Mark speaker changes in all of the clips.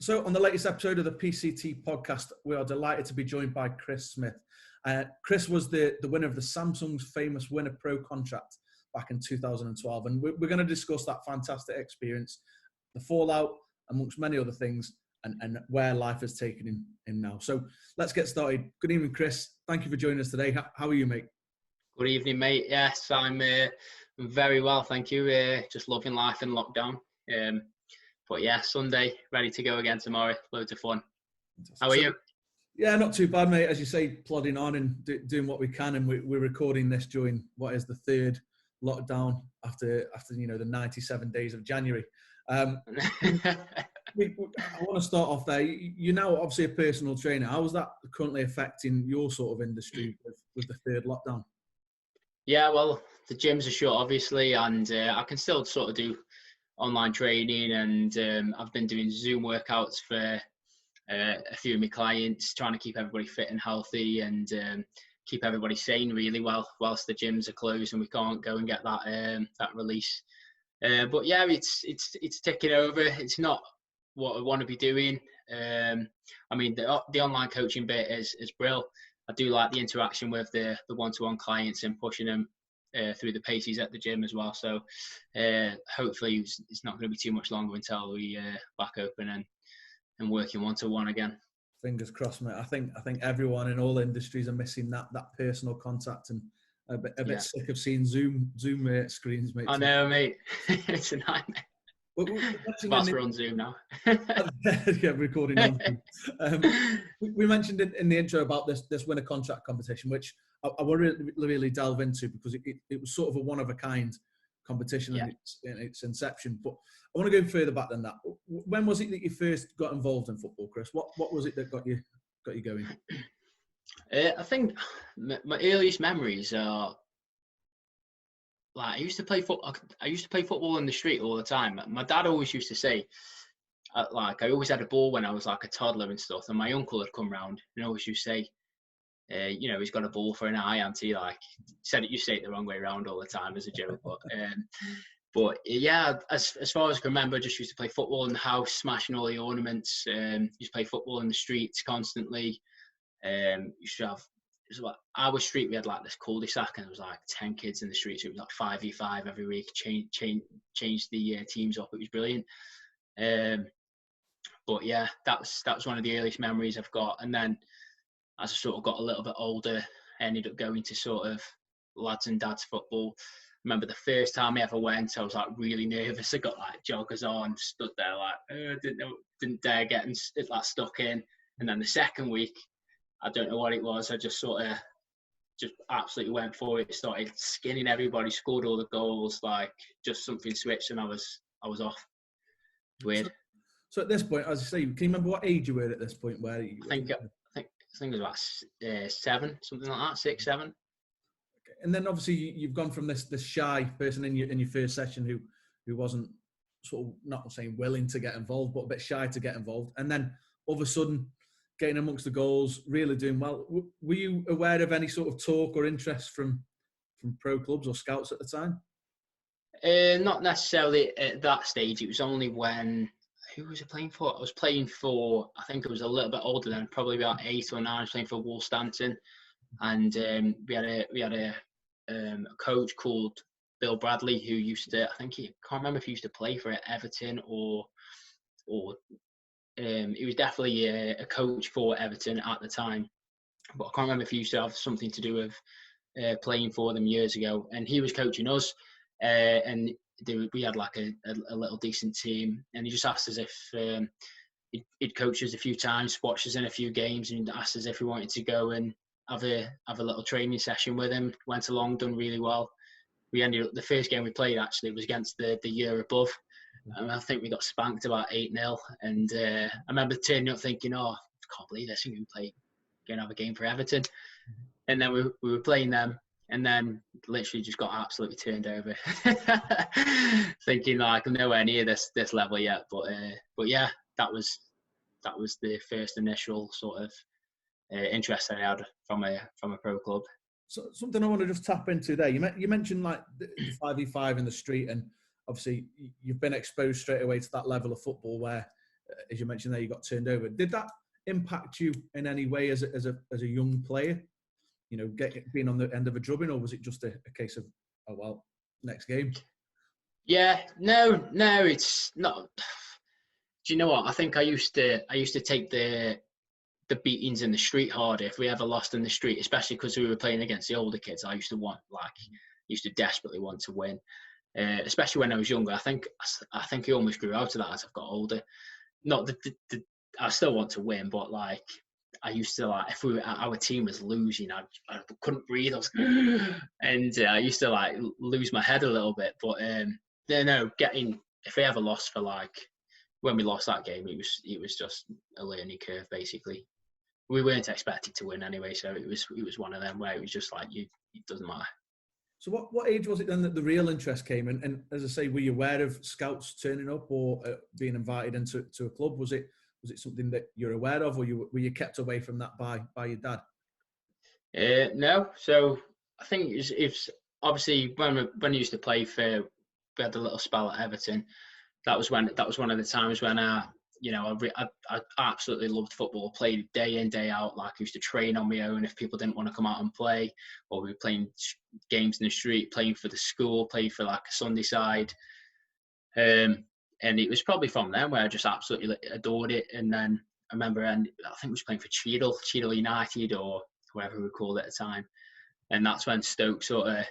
Speaker 1: So on the latest episode of the PCT podcast, we are delighted to be joined by Chris Smith. Chris was the winner of the Samsung's famous Winner Pro contract back in 2012. And we're going to discuss that fantastic experience, the fallout, amongst many other things, and where life has taken him now. So let's get started. Good evening, Chris. Thank you for joining us today. How are you, mate?
Speaker 2: Good evening, mate. Yes, I'm very well, thank you. Just loving life in lockdown. But yeah, Sunday, ready to go again tomorrow. Loads of fun. How are you?
Speaker 1: Yeah, not too bad, mate. As you say, plodding on and doing what we can. And we're recording this during what is the third lockdown after the 97 days of January. I want to start off there. You're now obviously a personal trainer. How is that currently affecting your sort of industry with the third lockdown?
Speaker 2: Yeah, well, the gyms are shut, obviously, and I can still sort of do online training, and I've been doing Zoom workouts for a few of my clients, trying to keep everybody fit and healthy and keep everybody sane, really, whilst the gyms are closed and we can't go and get that release. But yeah, it's ticking over. It's not what I want to be doing. I mean, the online coaching bit is brilliant. I do like the interaction with the one-to-one clients and pushing them through the paces at the gym as well. So hopefully it's not going to be too much longer until we back open and working one-to-one again.
Speaker 1: Fingers crossed, mate. I think everyone in all industries are missing that personal contact, and a bit sick of seeing Zoom screens, mate.
Speaker 2: I know, mate. It's a nightmare. We're on Zoom now.
Speaker 1: Yeah, recording on Zoom. We mentioned in the intro about this winner contract competition, which I want to really delve into because it was sort of a one-of-a-kind competition in its inception. But I want to go further back than that. When was it that you first got involved in football, Chris? What was it that got you going?
Speaker 2: I think my earliest memories are like I used to play football in the street all the time. My dad always used to say, I always had a ball when I was like a toddler and stuff. And my uncle had come round and always used to say, he's got a ball for an eye, auntie. Like said it, you say it the wrong way around all the time as a joke. But yeah, as far as I can remember, I just used to play football in the house, smashing all the ornaments. Used to play football in the streets constantly. Used to have. Our street, we had like this cul-de-sac and there was like 10 kids in the street, so it was like 5v5 every week, change the teams up. It was brilliant. But yeah, that was one of the earliest memories I've got. And then as I sort of got a little bit older, I ended up going to sort of lads and dads football. I remember the first time I ever went, I was like really nervous. I got like joggers on, stood there like didn't dare get like stuck in. And then the second week, I don't know what it was. I just sort of just absolutely went for it. Started skinning everybody, scored all the goals. Like just something switched, and I was off. Weird.
Speaker 1: So at this point, as you say, can you remember what age you were at this point? Where
Speaker 2: I think it was about 7, something like that, 6, 7.
Speaker 1: Okay. And then obviously you've gone from this shy person in your first session who wasn't sort of not saying willing to get involved, but a bit shy to get involved, and then all of a sudden, getting amongst the goals, really doing well. Were you aware of any sort of talk or interest from pro clubs or scouts at the time?
Speaker 2: Not necessarily at that stage. It was only when, who was I playing for? I was playing for, I think it was a little bit older than, probably about 8 or 9. I was playing for Woolstanton, and we had a coach called Bill Bradley who used to, I can't remember if he used to play for Everton or he was definitely a coach for Everton at the time, but I can't remember if he used to have something to do with playing for them years ago. And he was coaching us, and we had like a little decent team. And he just asked us if he'd coached us a few times, watched us in a few games, and asked us if we wanted to go and have a little training session with him. Went along, done really well. We ended up, the first game we played actually was against the year above. And I think we got spanked about 8-0. And I remember turning up thinking, I can't believe this. We can go and have a game for Everton. And then we were playing them, and then literally just got absolutely turned over. Thinking like I'm nowhere near this level yet. But yeah, that was the first initial sort of interest I had from a pro club.
Speaker 1: So something I want to just tap into there. You mentioned like the 5v5 in the street, and obviously you've been exposed straight away to that level of football where as you mentioned there, you got turned over. Did that impact you in any way as a young player? You know, being on the end of a drubbing, or was it just a case of, oh well, next game?
Speaker 2: Yeah, no, it's not. Do you know what? I think I used to take the beatings in the street harder if we ever lost in the street, especially because we were playing against the older kids. I used to desperately want to win, especially when I was younger. I think I almost grew out of that as I've got older. Not that I still want to win, but like I used to, like, if our team was losing, I couldn't breathe. I was, and I used to like lose my head a little bit. But if we ever lost, for like when we lost that game, it was just a learning curve basically. We weren't expected to win anyway, so it was one of them where it was just like, it doesn't matter.
Speaker 1: So what age was it then that the real interest came? And as I say, were you aware of scouts turning up or being invited into a club? Was it something that you're aware of, or were you kept away from that by your dad?
Speaker 2: No. So I think it's obviously when I used to play we had a little spell at Everton. That was one of the times when I absolutely loved football. Played day in, day out. Like, I used to train on my own if people didn't want to come out and play, or we were playing games in the street, playing for the school, playing for like a Sunday side. And it was probably from then where I just absolutely adored it. And then I remember, and I think we was playing for Cheadle United, or whatever we called it at the time. And that's when Stoke sort of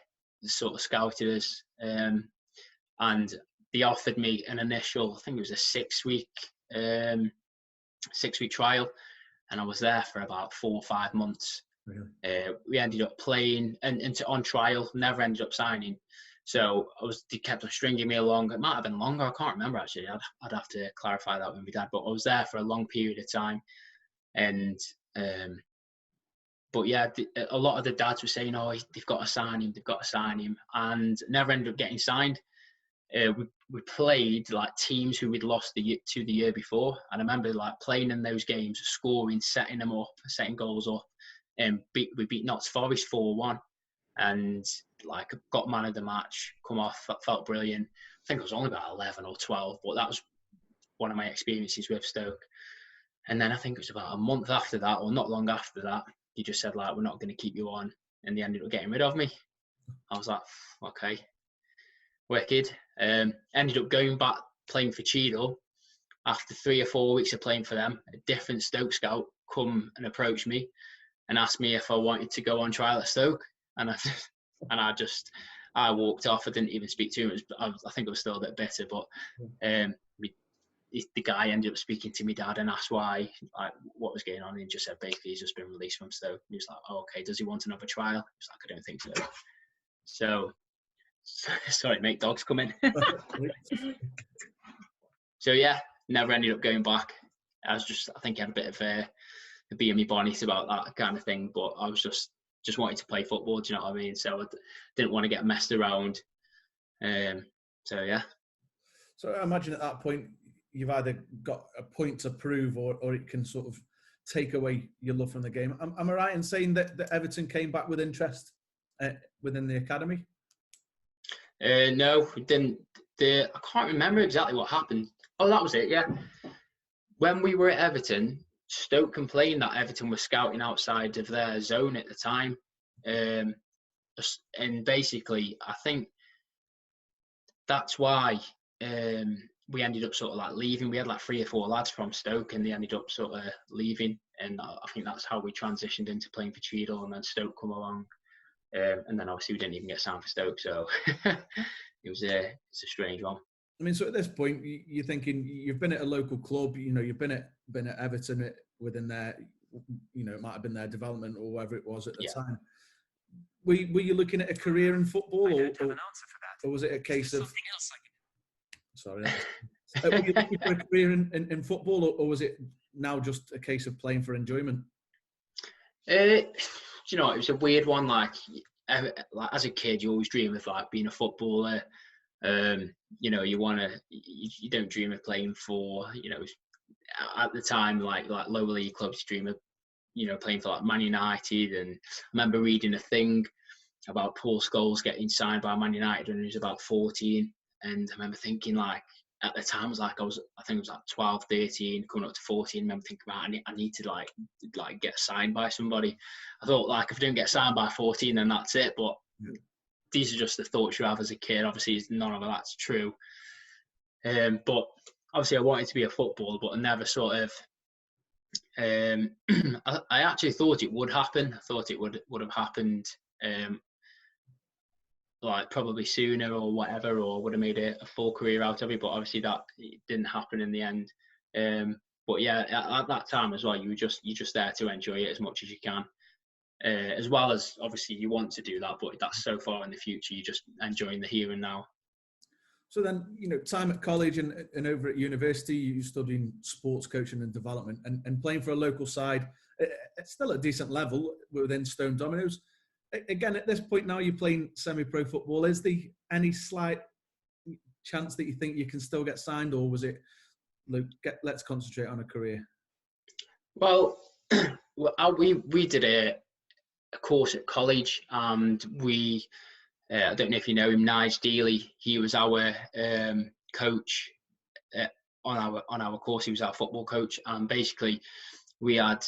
Speaker 2: scouted us. And they offered me an initial, I think it was a 6-week trial, and I was there for about 4 or 5 months. Really? We ended up playing and on trial, never ended up signing. So they kept on stringing me along. It might have been longer, I can't remember actually. I'd have to clarify that with my dad. But I was there for a long period of time, and but yeah, a lot of the dads were saying, "Oh, they've got to sign him," and never ended up getting signed. We played like teams who we'd lost the year before, and I remember like playing in those games, scoring, setting goals up, and we beat Notts Forest 4-1, and like got man of the match, come off, felt brilliant. I think I was only about 11 or 12, but that was one of my experiences with Stoke. And then I think it was about a month after that, or not long after that, he just said like, "We're not going to keep you on," and they ended up getting rid of me. I was like, okay. Wicked. Ended up going back playing for Cheadle. After 3 or 4 weeks of playing for them, a different Stoke scout come and approached me and asked me if I wanted to go on trial at Stoke. And I walked off. I didn't even speak to him. I think I was still a bit bitter, but the guy ended up speaking to my dad and asked why, like, what was going on, and just said basically he's just been released from Stoke. He was like, "Oh, okay, does he want another trial?" He was like, "I don't think so." So, sorry, mate, dogs come in. So yeah, never ended up going back. I think I had a bit of a bee in my bonnet about that kind of thing, but I was just wanting to play football, do you know what I mean? So I didn't want to get messed around. So yeah.
Speaker 1: So I imagine at that point, you've either got a point to prove or it can sort of take away your love from the game. Am I right in saying that Everton came back with interest within the academy?
Speaker 2: No, we didn't. I can't remember exactly what happened. Oh, that was it, yeah. When we were at Everton, Stoke complained that Everton was scouting outside of their zone at the time. And basically, I think that's why we ended up sort of like leaving. We had like 3 or 4 lads from Stoke, and they ended up sort of leaving. And I think that's how we transitioned into playing for Cheadle, and then Stoke come along. And then obviously we didn't even get signed for Stoke, so it's a strange one.
Speaker 1: I mean, so at this point, you're thinking you've been at a local club, you know, you've been at Everton within their, you know, it might have been their development or whatever it was at the time. Were you looking at a career in football, or was it a case of something else? Sorry, were you looking for a career in football, or was it now just a case of playing for enjoyment?
Speaker 2: You know, it was a weird one. Like as a kid, you always dream of like being a footballer. You know, you don't dream of playing for, you know, at the time, like lower league clubs, you dream of, you know, playing for like Man United. And I remember reading a thing about Paul Scholes getting signed by Man United when he was about 14. And I remember thinking like, at the time, I think it was like 12, 13, coming up to 14. I remember thinking about, I need to like get signed by somebody. I thought, like, if I don't get signed by 14, then that's it. But these are just the thoughts you have as a kid. Obviously, none of that's true. But obviously, I wanted to be a footballer, but I never sort of. I actually thought it would happen. I thought it would have happened. Like probably sooner or whatever, or would have made a full career out of it, but obviously that didn't happen in the end. But yeah, at that time as well, you're just there to enjoy it as much as you can, as well as obviously you want to do that, but that's so far in the future. You're just enjoying the here and now.
Speaker 1: So then, time at college and over at university, you studying sports coaching and development, and playing for a local side. It's still a decent level within Stone Dominoes. Again, at this point now, you're playing semi-pro football. Is there any slight chance that you think you can still get signed, or was it, look, let's concentrate on a career?
Speaker 2: Well, we did a course at college, and we, I don't know if you know him, Nige Dealey. He was our coach on our course. He was our football coach, and basically we had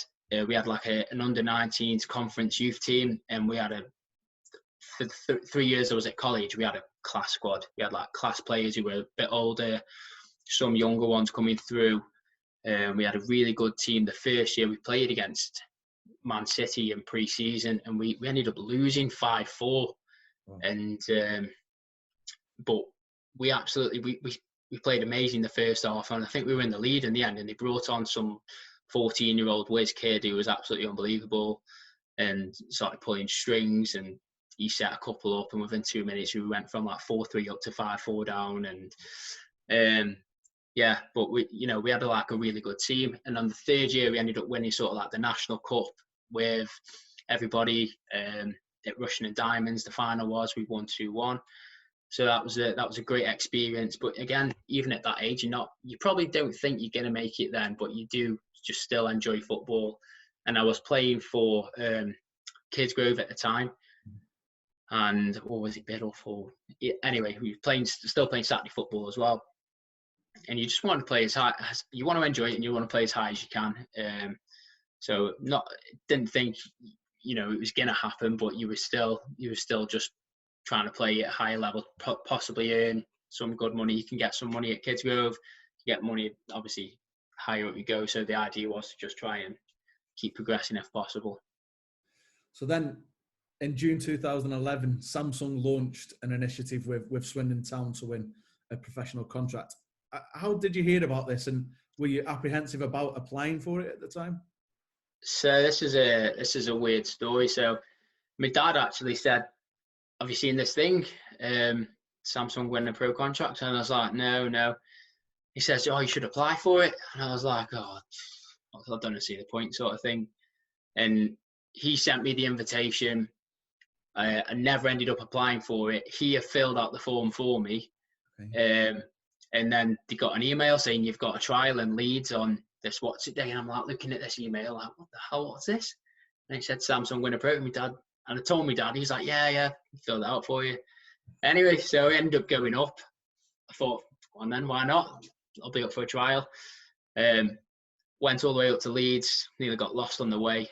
Speaker 2: like an under-19s conference youth team, and we had for 3 years I was at college, we had a class squad. We had like class players who were a bit older, some younger ones coming through. We had a really good team. The first year we played against Man City in pre-season, and we ended up losing 5-4. Oh. And but we absolutely we played amazing the first half, and I think we were in the lead in the end. And they brought on some 14-year-old whiz kid who was absolutely unbelievable, and started pulling strings, and he set a couple up, and within 2 minutes we went from like 4-3 up to 5-4 down. And yeah, but we had like a really good team. And on the third year we ended up winning sort of like the National Cup with everybody at Russian and Diamonds. The final was, we won 2-1. So that was a great experience. But again, even at that age, you probably don't think you're going to make it then, but you do just still enjoy football. And I was playing for Kidsgrove at the time, and what was it, Biddulph? Anyway, we were still playing Saturday football as well. And you just want to play as high as you want to enjoy it, and you want to play as high as you can. So didn't think it was going to happen, but you were still just trying to play at a higher level, possibly earn some good money. You can get some money at Kidsgrove, you get money obviously higher up you go. So the idea was to just try and keep progressing if possible. So
Speaker 1: then in June 2011, Samsung launched an initiative with Swindon Town to win a professional contract. How did you hear about this, and were you apprehensive about applying for it at the time?
Speaker 2: So this is a weird story. So my dad actually said, "Have you seen this thing? Samsung winning a pro contract?" And I was like, no. He says, "Oh, you should apply for it." And I was like, "Oh, I don't see the point," sort of thing. And he sent me the invitation. I never ended up applying for it. He had filled out the form for me. Okay. And then they got an email saying, "You've got a trial in Leeds on this what's it day." And I'm like looking at this email, like, what the hell, what's this? And he said, "Samsung winner pro." My dad, and I told my dad, he's like, yeah, filled it out for you. Anyway, so I ended up going up. I thought, well, then why not? I'll be up for a trial. Went all the way up to Leeds, nearly got lost on the way.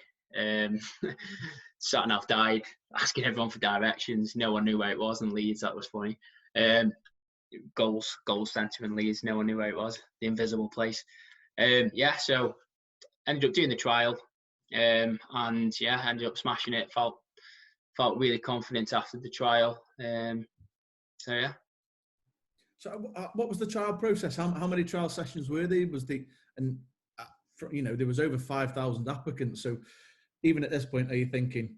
Speaker 2: Sat nav died, asking everyone for directions. No one knew where it was in Leeds. That was funny. Goals centre in Leeds. No one knew where it was. The invisible place. So ended up doing the trial, and ended up smashing it. Felt really confident after the trial. So
Speaker 1: what was the trial process? How many trial sessions were there? There was over 5,000 applicants. So even at this point, are you thinking,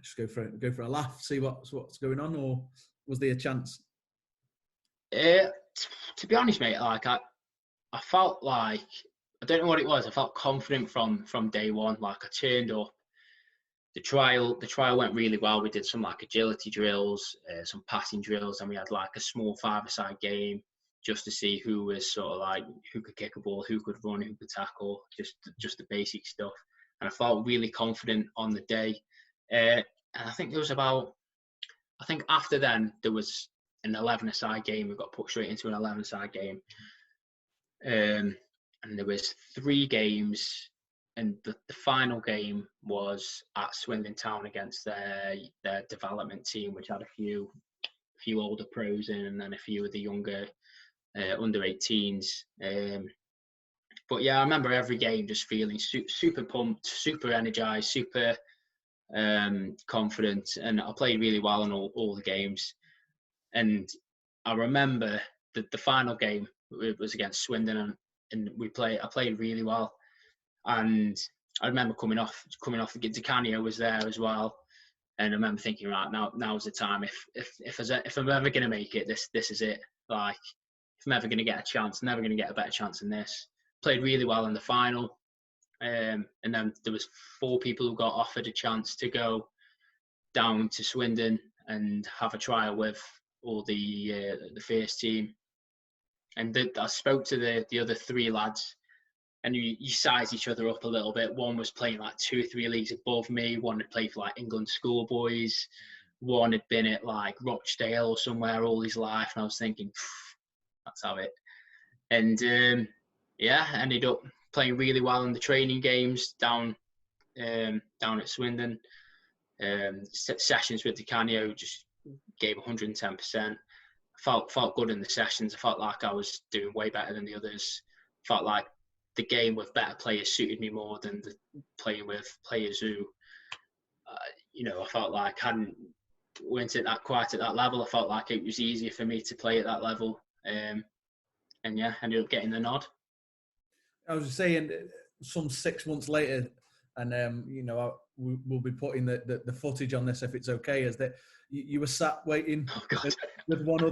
Speaker 1: just go for a laugh, see what's going on, or was there a chance?
Speaker 2: To be honest, mate, like I felt like, I don't know what it was. I felt confident from day one. Like I turned up. The trial went really well. We did some like agility drills, some passing drills, and we had like a small five-a-side game just to see who was sort of like, who could kick a ball, who could run, who could tackle, just the basic stuff. And I felt really confident on the day. And I think there was after then there was an 11-a-side game. We got put straight into an 11-a-side game. And there was 3 games, and the final game was at Swindon Town against their development team, which had a few older pros in, and then a few of the younger under 18s. But yeah, I remember every game just feeling super pumped, super energized, super confident, and I played really well in all the games. And I remember the final game was against Swindon, and I played really well. And I remember coming off the Canio was there as well, and I remember thinking, right, now's the time. If I'm ever going to make it, this is it. Like, if I'm ever going to get a chance, I'm never going to get a better chance than this. Played really well in the final, and then there was 4 people who got offered a chance to go down to Swindon and have a trial with all the first team. And I spoke to the other 3 lads, and you size each other up a little bit. One was playing like 2 or 3 leagues above me. One had played for like England schoolboys. One had been at like Rochdale or somewhere all his life. And I was thinking, that's how it. And ended up playing really well in the training games down at Swindon. Sessions with the Canio just gave 110%. Felt good in the sessions. I felt like I was doing way better than the others. Felt like the game with better players suited me more than playing with players who, I felt like weren't quite at that level. I felt like it was easier for me to play at that level. Ended up getting the nod.
Speaker 1: I was just saying, some 6 months later, and we'll be putting the footage on this if it's okay. Is that you were sat waiting with one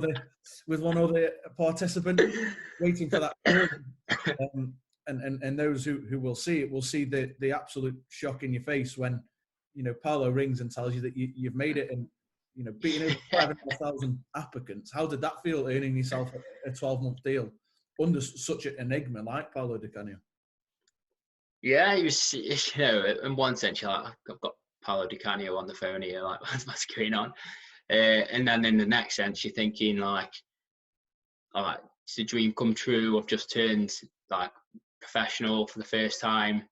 Speaker 1: other participant, waiting for that call. And those who will see it will see the absolute shock in your face when Paolo rings and tells you that you've made it, and beating over 5,500 applicants. How did that feel, earning yourself a 12-month deal under such an enigma like Paolo Di Canio?
Speaker 2: Yeah, it was, in one sense, you're like, I've got Paolo Di Canio on the phone here, like, what's going on? And then in the next sense, you're thinking, like, all right, it's a dream come true. I've just turned, like, professional for the first time.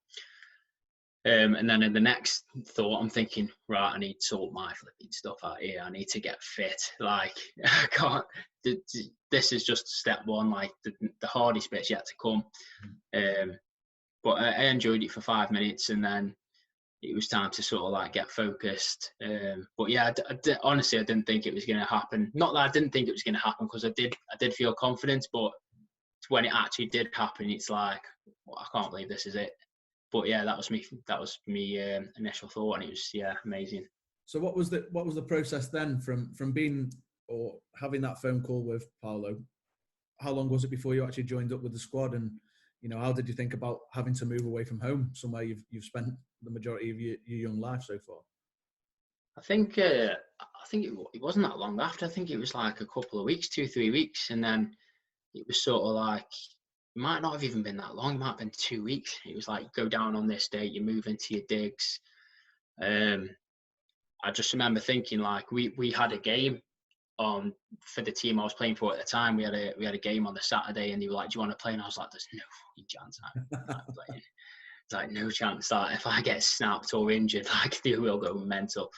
Speaker 2: And then in the next thought, I'm thinking, right, I need to sort my flipping stuff out here. I need to get fit. Like, I can't, this is just step one. Like, the hardest bit's yet to come. But I enjoyed it for 5 minutes, and then it was time to sort of like get focused. But yeah, honestly, I didn't think it was going to happen. Not that I didn't think it was going to happen, because I did feel confident. But when it actually did happen, it's like, well, I can't believe this is it. But yeah, that was me. That was me initial thought, and it was amazing.
Speaker 1: So what was the process then from being or having that phone call with Paolo? How long was it before you actually joined up with the squad? And how did you think about having to move away from home, somewhere you've spent the majority of your young life so far?
Speaker 2: I think it wasn't that long after. I think it was like a couple of weeks, 2-3 weeks, and then it was sort of like, it might not have even been that long. It might have been 2 weeks. It was like, go down on this date, you move into your digs. I just remember thinking, like, we had a game on for the team I was playing for at the time. We had a game on the Saturday, and they were like, do you want to play? And I was like, there's no fucking chance I'm playing. It's like, no chance that if I get snapped or injured, like, they will go mental.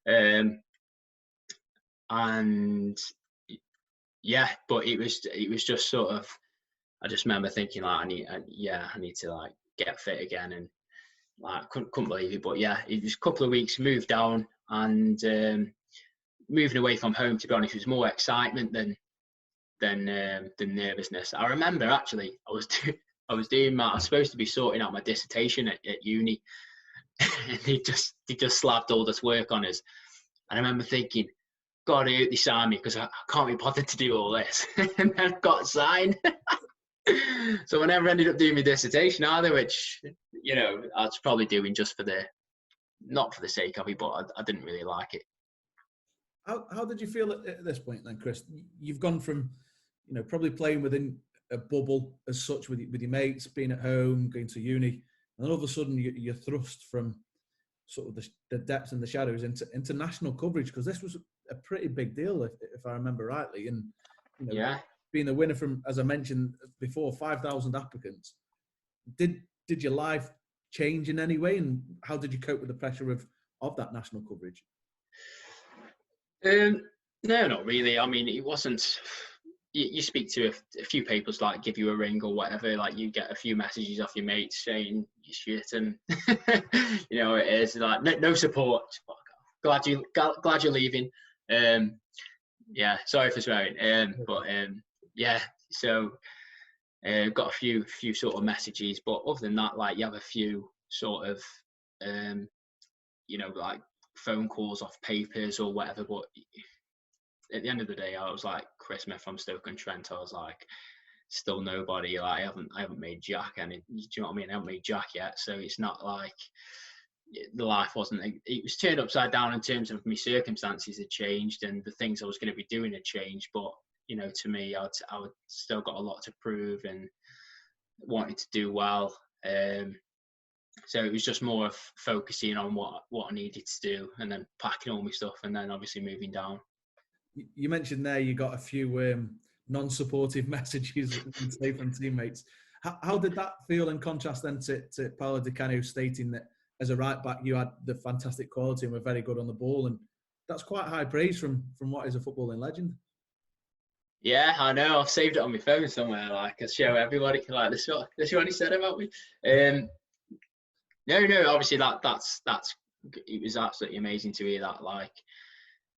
Speaker 2: And yeah, but it was just sort of, I just remember thinking, like, I need to like get fit again, and like couldn't believe it. But yeah, it was a couple of weeks, moved down, and moving away from home, to be honest, was more excitement than nervousness. I remember actually, I was supposed to be sorting out my dissertation at uni, and they just slapped all this work on us. And I remember thinking, God, I hope they sign me, because I can't be bothered to do all this. And then I got signed. So I never ended up doing my dissertation either, which, I was probably doing just not for the sake of it, but I didn't really like it.
Speaker 1: How did you feel at this point then, Chris? You've gone from, probably playing within a bubble as such with your mates, being at home, going to uni, and all of a sudden you're thrust from sort of the depths and the shadows into national coverage, because this was a pretty big deal, if I remember rightly. And
Speaker 2: Yeah.
Speaker 1: being the winner from, as I mentioned before, 5,000 applicants. Did your life change in any way, and how did you cope with the pressure of that national coverage?
Speaker 2: No, not really. I mean, it wasn't. You speak to a few people, like give you a ring or whatever. Like you get a few messages off your mates saying you shit, and it is like no support. Glad you're leaving. Yeah, sorry for swearing. Yeah. So got a few sort of messages, but other than that, like you have a few sort of like phone calls off papers or whatever. But at the end of the day, I was like Chris Smith from Stoke-on-Trent. I was like still nobody. Like I haven't made jack, and do you know what I mean? I haven't made jack yet, so it's not like the life wasn't. It was turned upside down in terms of my circumstances had changed and the things I was going to be doing had changed. But to me, I would still got a lot to prove and wanted to do well. So it was just more of focusing on what I needed to do, and then packing all my stuff, and then obviously moving down.
Speaker 1: You mentioned there you got a few non-supportive messages from teammates. How did that feel in contrast then to Paolo Di Canio stating that as a right back you had the fantastic quality and were very good on the ball, and that's quite high praise from what is a footballing legend.
Speaker 2: Yeah, I know. I've saved it on my phone somewhere. Like I show everybody. Like this is what he said about me. No. Obviously that's it was absolutely amazing to hear that. Like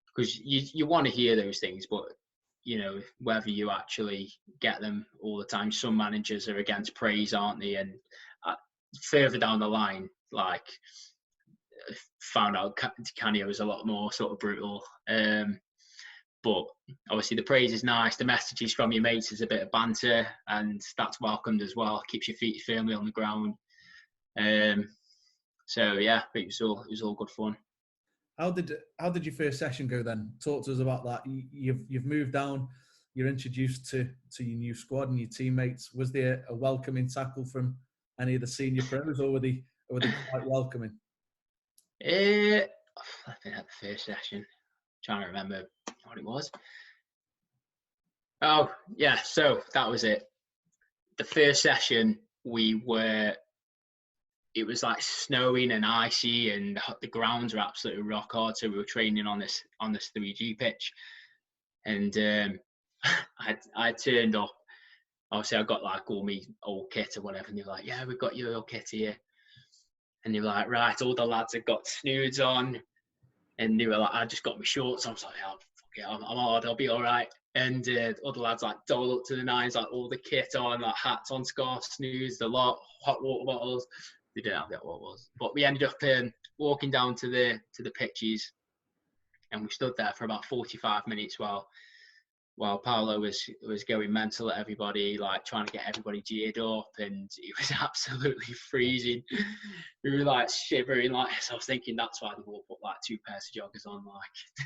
Speaker 2: because you want to hear those things, but whether you actually get them all the time. Some managers are against praise, aren't they? And further down the line, like found out Canio was a lot more sort of brutal. But obviously the praise is nice. The messages from your mates is a bit of banter, and that's welcomed as well. Keeps your feet firmly on the ground. So yeah, it was all good fun.
Speaker 1: How did your first session go then? Talk to us about that. You've moved down. You're introduced to your new squad and your teammates. Was there a welcoming tackle from any of the senior pros, or were they quite welcoming?
Speaker 2: I think at the first session, I'm trying to remember what it was. Oh yeah, so that was it. The first session it was like snowing and icy, and the grounds were absolutely rock hard. So we were training on this 3G pitch, and I turned up. Obviously, I got like all my old kit or whatever, and they're like, "Yeah, we've got your old kit here." And they were like, "Right, all the lads have got snoods on," and they were like, "I just got my shorts." I was like, "Oh, fuck it, I'm hard. I'll be all right." And other lads like dole up to the nines, like all the kit on, like hats on, scarves, snooze, the lot, hot water bottles. They didn't have that what it was, but we ended up walking down to the pitches, and we stood there for about 45 minutes while Paolo was going mental at everybody, like trying to get everybody geared up, and it was absolutely freezing. We were like shivering, like so I was thinking that's why they all put like 2 pairs of joggers on,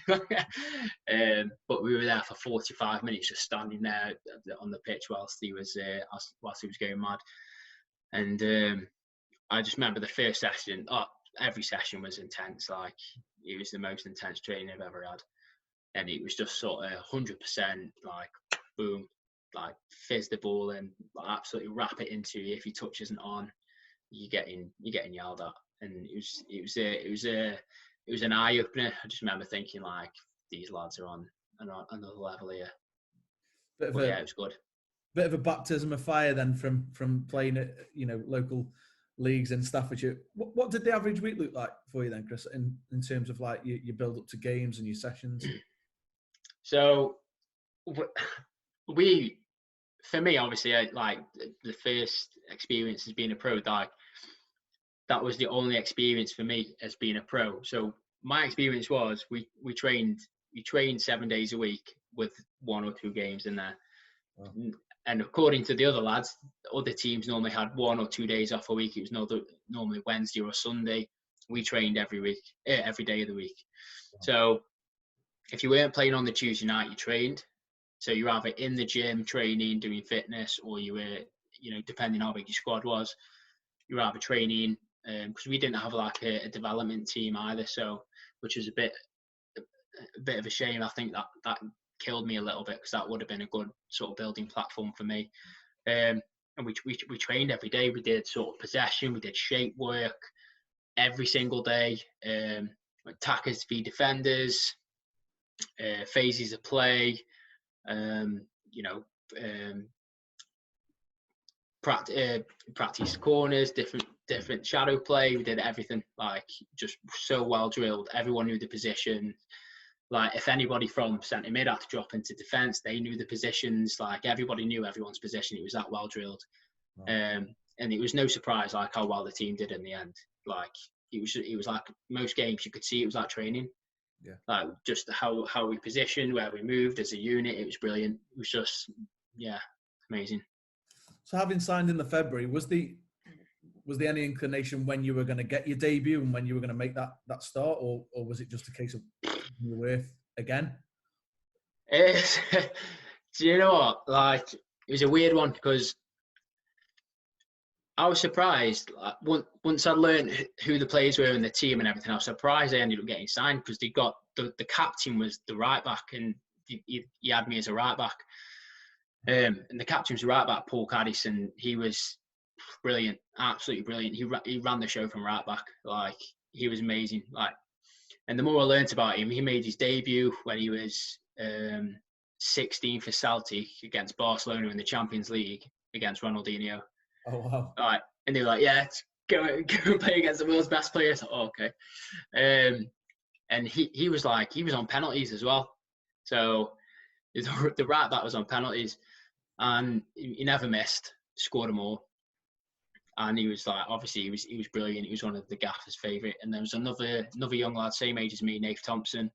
Speaker 2: like. But we were there for 45 minutes, just standing there on the pitch whilst he was going mad, and I just remember the first session. Every session was intense. Like it was the most intense training I've ever had. And it was just sort of 100%, like boom, like fizz the ball and absolutely wrap it into you. If your touch isn't on, you're getting yelled at. And it was an eye opener. I just remember thinking like these lads are on another level here. Yeah, it was good.
Speaker 1: Bit of a baptism of fire then from playing at local leagues in Staffordshire. What did the average week look like for you then, Chris, in terms of like your build up to games and your sessions?
Speaker 2: So for me, obviously, like the first experience as being a pro, like that was the only experience for me as being a pro. So my experience was we trained 7 days a week with 1 or 2 games in there. Wow. And according to the other lads, other teams normally had 1 or 2 days off a week. It was normally Wednesday or Sunday. We trained every day of the week. Wow. So if you weren't playing on the Tuesday night, you trained. So you're either in the gym training, doing fitness, or you were, depending on how big your squad was, you were either training, because we didn't have like a development team either. So, which was a bit a bit of a shame. I think that killed me a little bit, because that would have been a good sort of building platform for me. And we trained every day. We did sort of possession, we did shape work every single day, attackers v defenders, phases of play, practice corners, different shadow play. We did everything, like, just so well drilled. Everyone knew the position. Like, if anybody from centre mid had to drop into defence, they knew the positions. Like, everybody knew everyone's position. It was that well drilled. Wow. And it was no surprise, like, how well the team did in the end. Like, it was like most games you could see it was like training.
Speaker 1: Yeah.
Speaker 2: Like, just how we positioned, where we moved as a unit. It was brilliant. It was just, yeah, amazing.
Speaker 1: So, having signed in the February, was there any inclination when you were going to get your debut and when you were going to make that start, or was it just a case of you were again?
Speaker 2: Do you know what? Like, it was a weird one, because I was surprised. Like, once I learned who the players were and the team and everything, I was surprised they ended up getting signed, because they got the captain was the right back, and he had me as a right back. And the captain was right back, Paul Caddis, and he was brilliant, absolutely brilliant. He ran the show from right back. Like, he was amazing. Like, and the more I learnt about him, he made his debut when he was 16 for Celtic against Barcelona in the Champions League against Ronaldinho.
Speaker 1: Oh wow!
Speaker 2: Like, and they were like, "Yeah, go and play against the world's best players." Oh, okay. And he was on penalties as well. So the right back was on penalties, and he never missed. Scored them all. And he was like, obviously, he was brilliant. He was one of the gaffer's favourite. And there was another young lad, same age as me, Nath Thompson,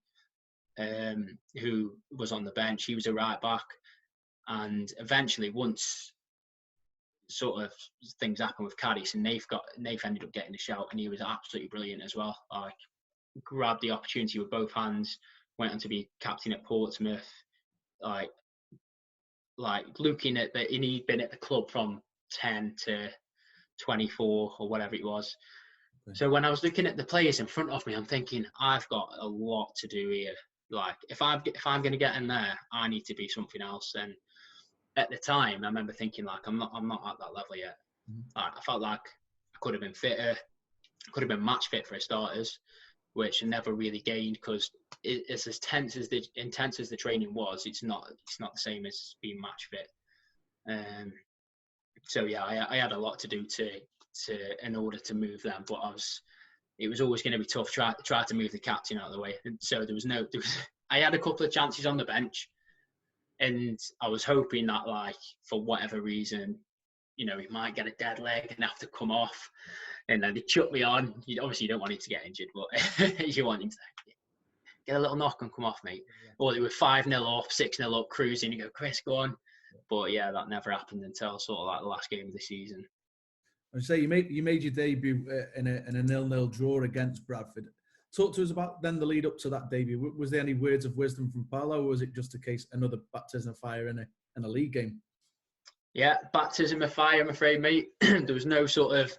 Speaker 2: who was on the bench. He was a right back. And eventually, once sort of things happened with Caddis, and Nath ended up getting a shout, and he was absolutely brilliant as well. Like, grabbed the opportunity with both hands, went on to be captain at Portsmouth. Like looking at and he'd been at the club from 10 to 24 or whatever it was. Okay. So when I was looking at the players in front of me, I'm thinking, I've got a lot to do here. Like, if I'm going to get in there, I need to be something else. And at the time, I remember thinking, like, I'm not at that level yet. Mm-hmm. Like, I felt like I could have been fitter, could have been match fit for starters, which I never really gained, because it's as intense as the training was. It's not the same as being match fit. So yeah, I had a lot to do to in order to move them, but it was always going to be tough. Try to move the captain out of the way. And so I had a couple of chances on the bench, and I was hoping that, like, for whatever reason, he might get a dead leg and have to come off, and then they chuck me on. Obviously, you don't want him to get injured, but you want him to get a little knock and come off, mate. Yeah. Or they were 5-0 up, 6-0 up, cruising. You go, Chris, go on. But yeah, that never happened until sort of like the last game of the season.
Speaker 1: I would say you made your debut in a 0-0 draw against Bradford. Talk to us about then the lead up to that debut. Was there any words of wisdom from Paolo, or was it just a case another baptism of fire in a league game?
Speaker 2: Yeah, baptism of fire, I'm afraid, mate. There was no sort of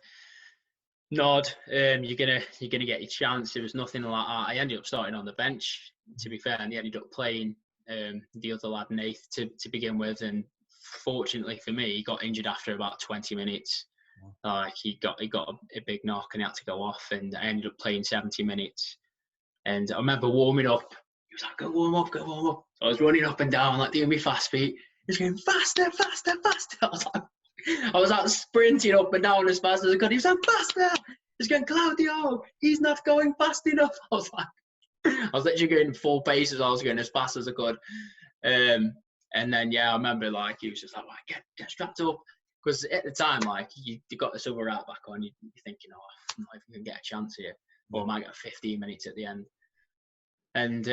Speaker 2: nod. You're gonna get your chance. There was nothing like that. I ended up starting on the bench, to be fair, and he ended up playing the other lad, Nath, to begin with. And fortunately for me, he got injured after about 20 minutes. Like, he got a big knock and he had to go off, and I ended up playing 70 minutes. And I remember warming up. He was like, go warm up. So I was running up and down, like, doing my fast feet. He was going, faster. I was like sprinting up and down as fast as I could. He was like, faster. He's going, Claudio, he's not going fast enough. I was literally going full pace as I was going as fast as I could. And then, yeah, I remember, like, he was just like, get strapped up. Because at the time, like, you got this other right back on, you're thinking, I'm not even going to get a chance here. Or I might get 15 minutes at the end. And,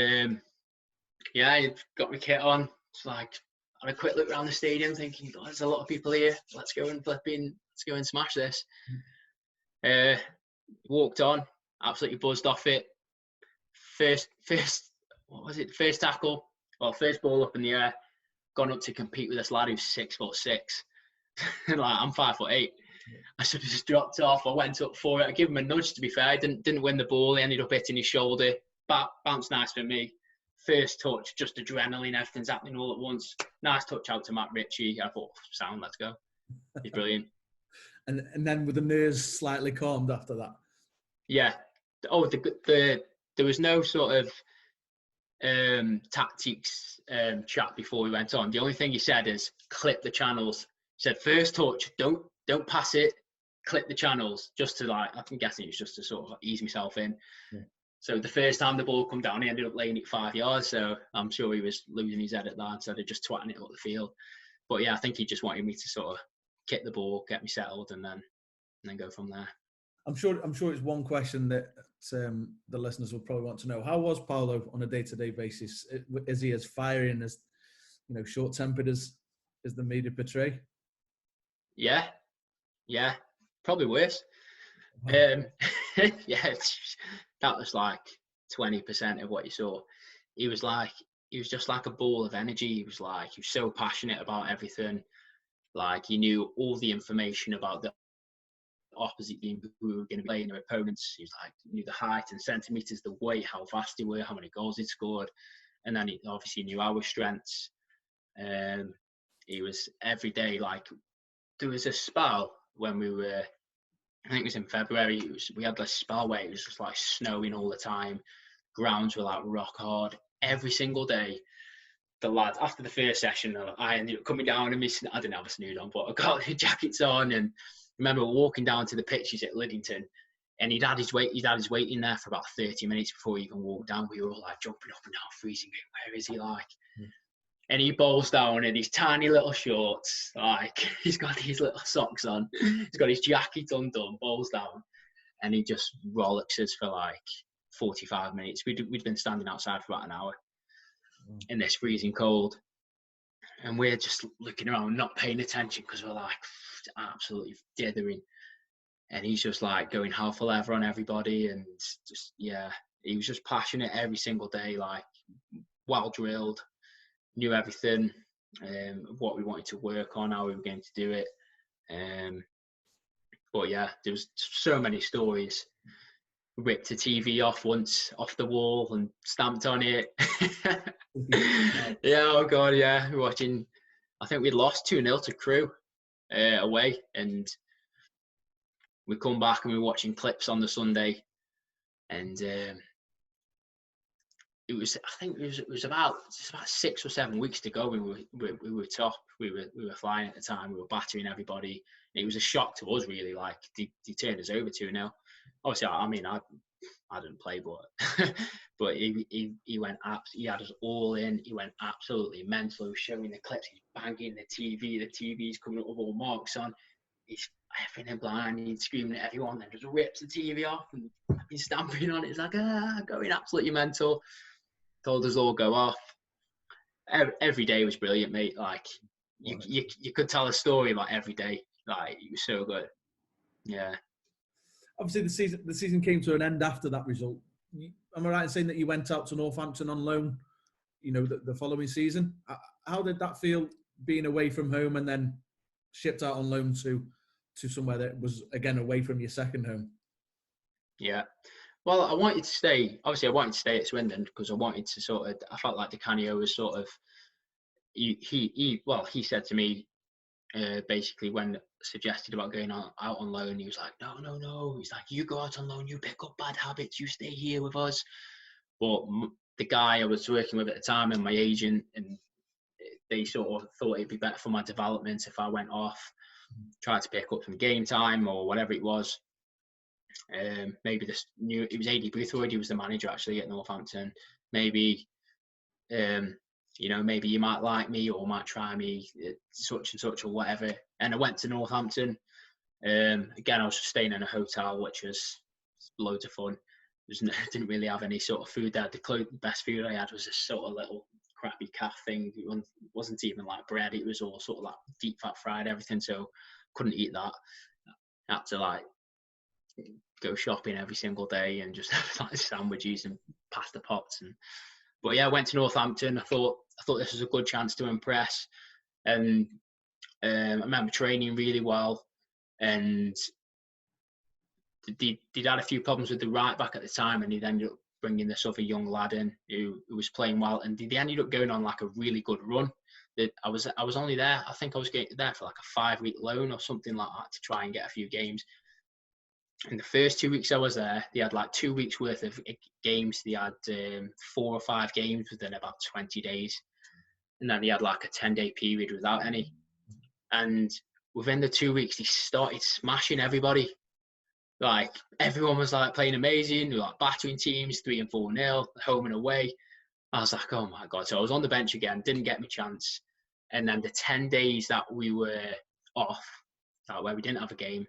Speaker 2: yeah, I got my kit on. It's like, had a quick look around the stadium, thinking, there's a lot of people here. Let's go and smash this. Walked on, absolutely buzzed off it. First tackle, first ball up in the air, gone up to compete with this lad who's 6'6". And like, I'm 5'8". I sort of just dropped off. I went up for it. I gave him a nudge, to be fair. I didn't win the ball. He ended up hitting his shoulder. Bounced nice for me. first touch, just adrenaline, everything's happening all at once. Nice touch out to Matt Ritchie. I thought, sound, let's go. He's brilliant.
Speaker 1: And then with the nerves slightly calmed after that.
Speaker 2: Yeah. Oh, there was no sort of tactics chat before we went on. The only thing he said is clip the channels. He said first touch, don't pass it, clip the channels, just to like, I'm guessing it's just to sort of ease myself in. Yeah. So the first time the ball come down, he ended up laying it 5 yards. So I'm sure he was losing his head at that instead of just twatting it up the field. But yeah, I think he just wanted me to sort of kick the ball, get me settled, and then go from there.
Speaker 1: I'm sure it's one question that the listeners will probably want to know. How was Paulo on a day-to-day basis? Is he as fiery and as short-tempered as the media portray?
Speaker 2: Yeah, probably worse.
Speaker 1: Wow.
Speaker 2: Yeah, that was like 20% of what you saw. He was just like a ball of energy. He was so passionate about everything. Like, he knew all the information about the opposite team who we were going to be playing, their opponents. He was like, knew the height and centimetres, the weight, how fast they were, how many goals he'd scored. And then he obviously knew our strengths. He was every day, like, there was a spell when we were, I think it was in February, we had this spell where it was just like snowing all the time. Grounds were like rock hard. Every single day, the lads, after the first session, I ended up coming down and I didn't have a snood on, but I got the jackets on. And I remember walking down to the pitches at Liddington, and he'd had his weight in there for about 30 minutes before he even walked down. We were all like jumping up and down, freezing. Where is he, like? And he bowls down in his tiny little shorts, like, he's got these little socks on, he's got his jacket undone, bowls down, and he just rollicks us for like 45 minutes. We'd been standing outside for about an hour in this freezing cold, and we're just looking around, not paying attention, because we're like absolutely dithering. And he's just like going half a lever on everybody, and just, yeah, he was just passionate every single day, like, well drilled. Knew everything, what we wanted to work on, how we were going to do it. But yeah, there was so many stories. Ripped a TV off the wall and stamped on it. Yeah, oh God, yeah. We're watching, I think we'd lost 2-0 to Crewe away, and we come back and we're watching clips on the Sunday, and it was about 6 or 7 weeks to go. We were top. We were flying at the time. We were battering everybody. It was a shock to us, really. Like, they turned us over 2-0. Obviously, I mean, I didn't play, but but he went he had us all in. He went absolutely mental. He was showing the clips. He's banging the TV. The TV's coming up with all marks on. He's effing and blind. He's screaming at everyone. Then just rips the TV off and he's stamping on it. It's like, going absolutely mental. Told us all go off. Every day was brilliant, mate. Like, you could tell a story about every day. Like, it was so good. Yeah.
Speaker 1: Obviously, the season came to an end after that result. Am I right in saying that you went out to Northampton on loan, the following season? How did that feel, being away from home and then shipped out on loan to somewhere that was, again, away from your second home?
Speaker 2: Yeah. Well, I wanted to stay. Obviously, I wanted to stay at Swindon because I wanted to I felt like Di Canio was sort of, he said to me, basically, when suggested about going out on loan, he was like, no. He's like, you go out on loan, you pick up bad habits, you stay here with us. But the guy I was working with at the time and my agent, and they sort of thought it'd be better for my development if I went off, tried to pick up some game time or whatever it was. Maybe it was AD Boothwood, he was the manager actually at Northampton. Maybe, maybe you might like me or might try me, such and such or whatever. And I went to Northampton. Again, I was staying in a hotel, which was loads of fun. Didn't really have any sort of food there. The best food I had was this sort of little crappy calf thing. It wasn't even like bread. It was all sort of like deep fat fried everything. So couldn't eat that. I had to like go shopping every single day and just have like sandwiches and pasta pots. But yeah, I went to Northampton. I thought this was a good chance to impress, and I remember training really well. And they'd had a few problems with the right back at the time, and he'd ended up bringing this other young lad in who was playing well, and they ended up going on like a really good run. That I was only there. I think I was there for like a 5-week loan or something like that to try and get a few games. In the first 2 weeks I was there, they had like 2 weeks worth of games. They had 4 or 5 games within about 20 days. And then they had like a 10-day period without any. And within the 2 weeks, they started smashing everybody. Like, everyone was like playing amazing. They were like battering teams, 3 and 4-0, home and away. I was like, oh my God. So I was on the bench again, didn't get my chance. And then the 10 days that we were off, where we didn't have a game,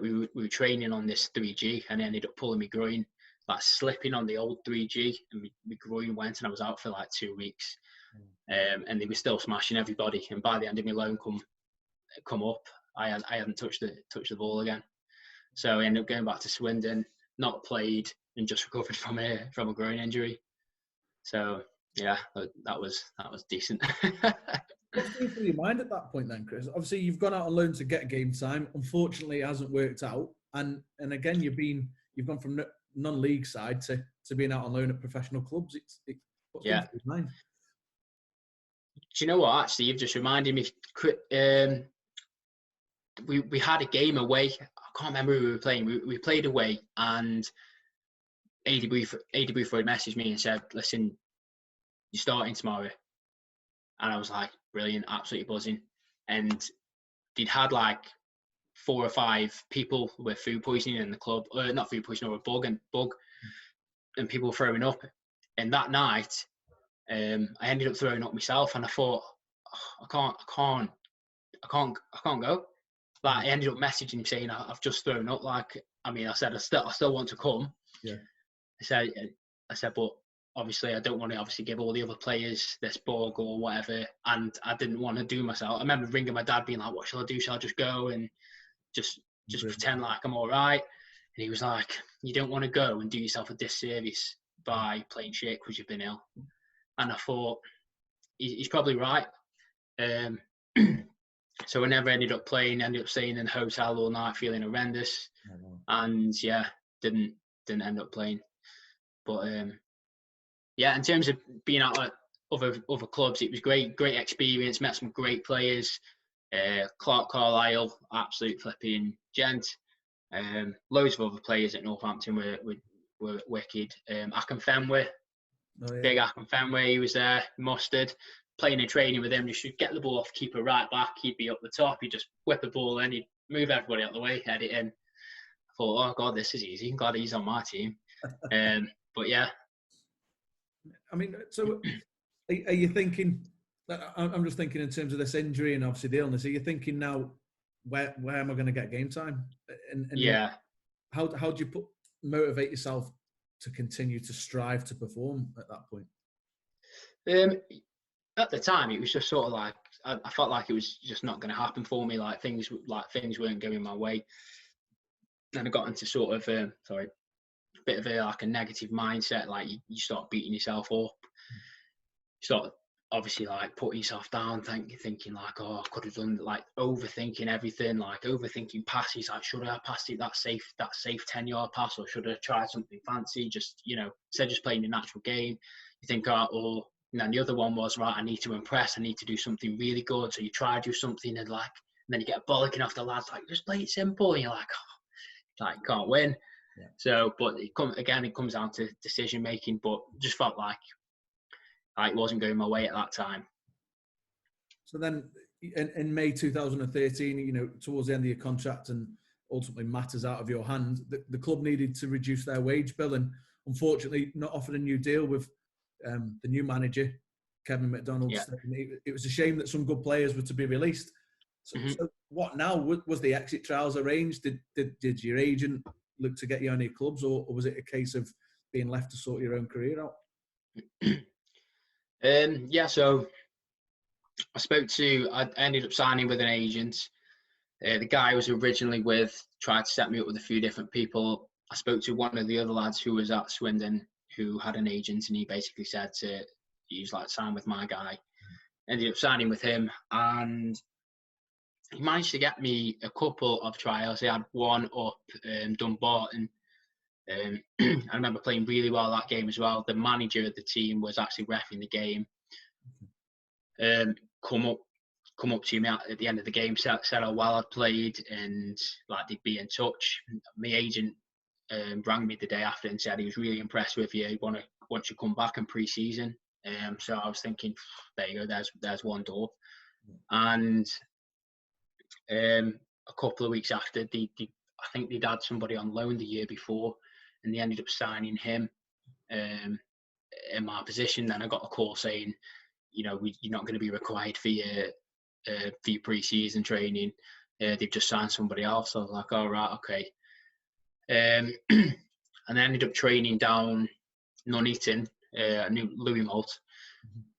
Speaker 2: we were training on this 3G, and I ended up pulling my groin, like slipping on the old 3G, and my groin went, and I was out for like 2 weeks. And they were still smashing everybody. And by the end of my loan come up, I hadn't touched the ball again. So I ended up going back to Swindon, not played, and just recovered from a groin injury. So yeah, that was decent.
Speaker 1: What's going through your mind at that point then, Chris? Obviously, you've gone out on loan to get game time. Unfortunately, it hasn't worked out. And again, you've gone from non-league side to being out on loan at professional clubs. What's going through your mind?
Speaker 2: Do you know what? Actually, you've just reminded me. We had a game away. I can't remember who we were playing. We played away, and AD Buford messaged me and said, "Listen, you're starting tomorrow." And I was like, brilliant, absolutely buzzing. And they'd had like 4 or 5 people with food poisoning in the club, not food poisoning, or a bug, and people were throwing up. And that night, I ended up throwing up myself, and I thought, I can't go. Like, I ended up messaging him saying, I've just thrown up. Like, I mean, I said, I still want to come.
Speaker 1: Yeah.
Speaker 2: I said, but obviously I don't want to give all the other players this bug or whatever, and I didn't want to do myself. I remember ringing my dad being like, what shall I do? Shall I just go and just pretend like I'm all right? And he was like, you don't want to go and do yourself a disservice by playing shit because you've been ill. And I thought, he's probably right. So I never ended up playing, ended up staying in the hotel all night feeling horrendous. And yeah, didn't end up playing. But yeah, in terms of being out at other clubs, it was great experience. Met some great players. Clark Carlisle, absolute flipping gent. Loads of other players at Northampton were wicked. Akinfenwa, big Akinfenwa, he was there. Mustard, playing and training with him. You should get the ball off keeper right back. He'd be up the top. He'd just whip the ball in. He'd move everybody out of the way, head it in. I thought, oh God, this is easy. I'm glad he's on my team. But yeah.
Speaker 1: I mean, so are you thinking? I'm just thinking in terms of this injury and obviously the illness. Are you thinking now, where am I going to get game time? And
Speaker 2: yeah.
Speaker 1: How do you motivate yourself to continue to strive to perform at that point?
Speaker 2: At the time, it was just sort of like I felt like it was just not going to happen for me. Like things weren't going my way. And I got into sort of a bit of a negative mindset. Like you start beating yourself up. You start obviously like putting yourself down, thinking like, oh, I could have done, like overthinking everything, like overthinking passes. Like, should I have passed it that safe 10-yard pass, or should I have tried something fancy? Just, instead of just playing the natural game, you think, and then the other one was, right, I need to impress. I need to do something really good. So you try to do something and then you get a bollocking off the lads, like, just play it simple. And you're like, can't win.
Speaker 1: Yeah.
Speaker 2: So, but it comes down to decision making. But just felt like it wasn't going my way at that time.
Speaker 1: So then, in May 2013, towards the end of your contract and ultimately matters out of your hand, the club needed to reduce their wage bill, and unfortunately, not offered a new deal with the new manager, Kevin McDonald.
Speaker 2: Yeah.
Speaker 1: It was a shame that some good players were to be released. So, so what now? Was the exit trials arranged? Did your agent look to get you on your clubs, or was it a case of being left to sort your own career out?
Speaker 2: Yeah, so I ended up signing with an agent. The guy I was originally with tried to set me up with a few different people. I spoke to one of the other lads who was at Swindon who had an agent, and he basically said he was like, sign with my guy. Ended up signing with him, and he managed to get me a couple of trials. He had one up Dumbarton, I remember playing really well that game as well. The manager of the team was actually reffing the game. Come up to me at the end of the game, said how well I'd played, and like they'd be in touch. My agent rang me the day after and said he was really impressed with you. He wants you to come back in pre-season. So I was thinking, there you go, there's one door. And a couple of weeks after, I think they'd had somebody on loan the year before, and they ended up signing him in my position. Then I got a call saying, you know, you're not going to be required for your pre-season training. They've just signed somebody else. So I was like, all right, okay. And I ended up training down Nuneaton. I knew Louis Malt,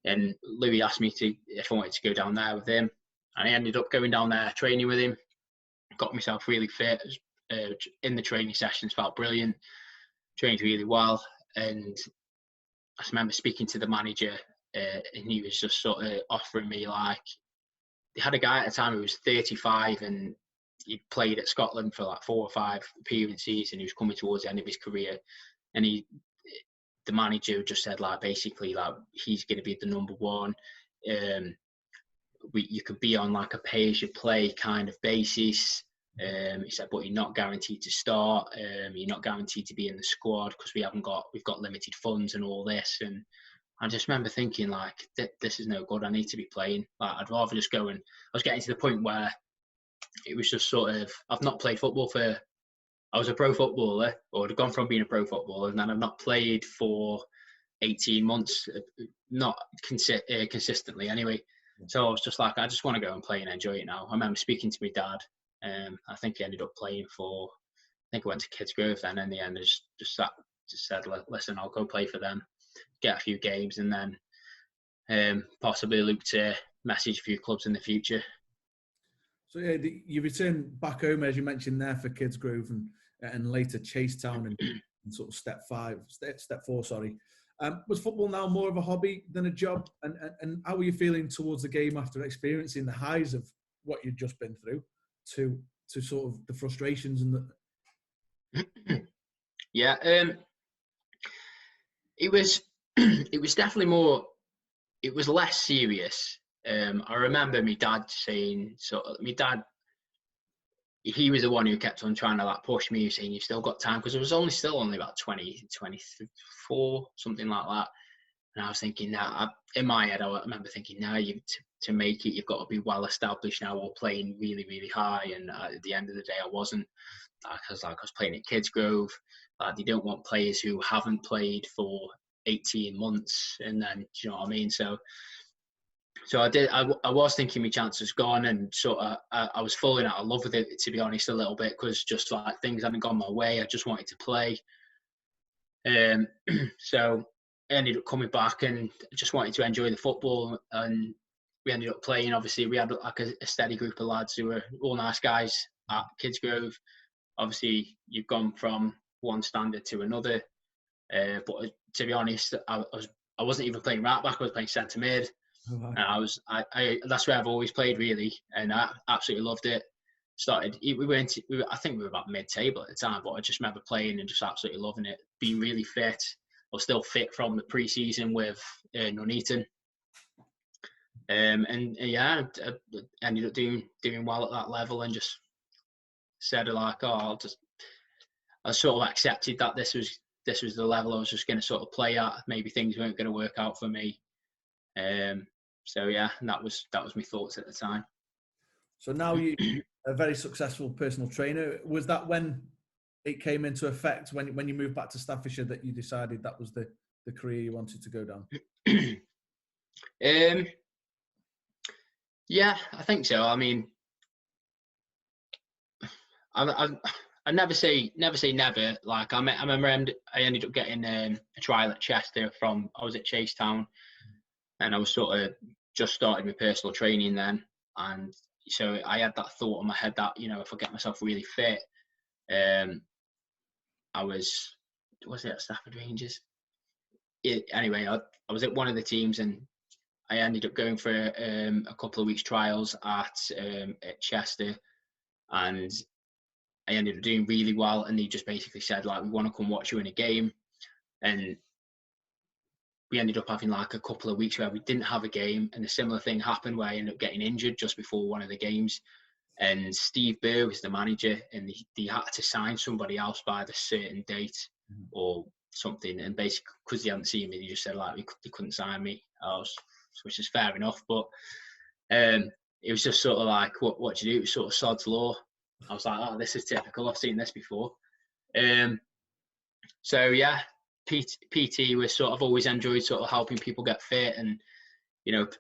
Speaker 2: and Louis asked me if I wanted to go down there with him. And I ended up going down there, training with him. Got myself really fit in the training sessions. Felt brilliant. Trained really well, and I remember speaking to the manager, and he was just sort of offering me, like, they had a guy at the time who was 35 and he'd played at Scotland for like 4 or 5 appearances, and he was coming towards the end of his career, and the manager just said, like, basically, like, he's going to be the number one. You could be on like a pay as you play kind of basis. He said, but you're not guaranteed to start. You're not guaranteed to be in the squad because we've got limited funds and all this. And I just remember thinking, like, this is no good. I need to be playing. Like, I'd rather just go. And I was getting to the point where it was just sort of, I've not played football I was a pro footballer, or I'd gone from being a pro footballer, and then I've not played for 18 months, not consistently anyway. So I was just like, I just want to go and play and enjoy it now. I remember speaking to my dad. I think he ended up playing for, I think I went to Kids Grove then. In the end, I just said, listen, I'll go play for them, get a few games, and then possibly look to message a few clubs in the future.
Speaker 1: So yeah, you returned back home, as you mentioned there, for Kids Grove and later Chase Town and sort of step 4. Sorry. Was football now more of a hobby than a job? And how were you feeling towards the game after experiencing the highs of what you'd just been through to sort of the frustrations and the...
Speaker 2: Yeah, it was definitely more. It was less serious. I remember my dad saying, he was the one who kept on trying to like push me, saying, you've still got time, because it was still only about 24, something like that. And I was thinking, in my head, I remember thinking, to make it, you've got to be well established now, or playing really, really high. And at the end of the day, I wasn't. I was playing at Kids Grove. They don't want players who haven't played for 18 months, and then, do you know what I mean? So I was thinking my chance was gone, and sort of I was falling out of love with it, to be honest, a little bit, because just like things hadn't gone my way. I just wanted to play. So I ended up coming back and just wanted to enjoy the football, and we ended up playing. Obviously, we had like a steady group of lads who were all nice guys at Kids Grove. Obviously, you've gone from one standard to another, but to be honest, I wasn't even playing right back. I was playing centre mid.
Speaker 1: Oh, wow.
Speaker 2: And that's where I've always played, really, and I absolutely loved it. I think we were about mid-table at the time, but I just remember playing and just absolutely loving it, being really fit. I was still fit from the pre-season with Nuneaton. And yeah, I ended up doing well at that level, and just said, like, I sort of accepted that this was the level I was just going to sort of play at. Maybe things weren't going to work out for me. So yeah, and that was my thoughts at the time.
Speaker 1: So now you're a very successful personal trainer. Was that when it came into effect, when you moved back to Staffordshire, that you decided that was the career you wanted to go down?
Speaker 2: Yeah, I think so. I mean, I never say never. Like, I remember I ended up getting a trial at Chester I was at Chase Town, and I was sort of just started my personal training then, and so I had that thought in my head that, you know, if I get myself really fit, I was it at Stafford Rangers? Anyway, I was at one of the teams, and I ended up going for a couple of weeks trials at Chester, and I ended up doing really well, and they just basically said, like, we want to come watch you in a game. And we ended up having like a couple of weeks where we didn't have a game, and a similar thing happened where I ended up getting injured just before one of the games. And Steve Burr was the manager, and they had to sign somebody else by the certain date or something. And basically, because they hadn't seen me, they just said like they couldn't sign me. Which is fair enough, but it was just sort of like, what do you do? It was sort of sod's law. I was like, oh, this is typical. I've seen this before. So yeah, PT was sort of always enjoyed sort of helping people get fit, and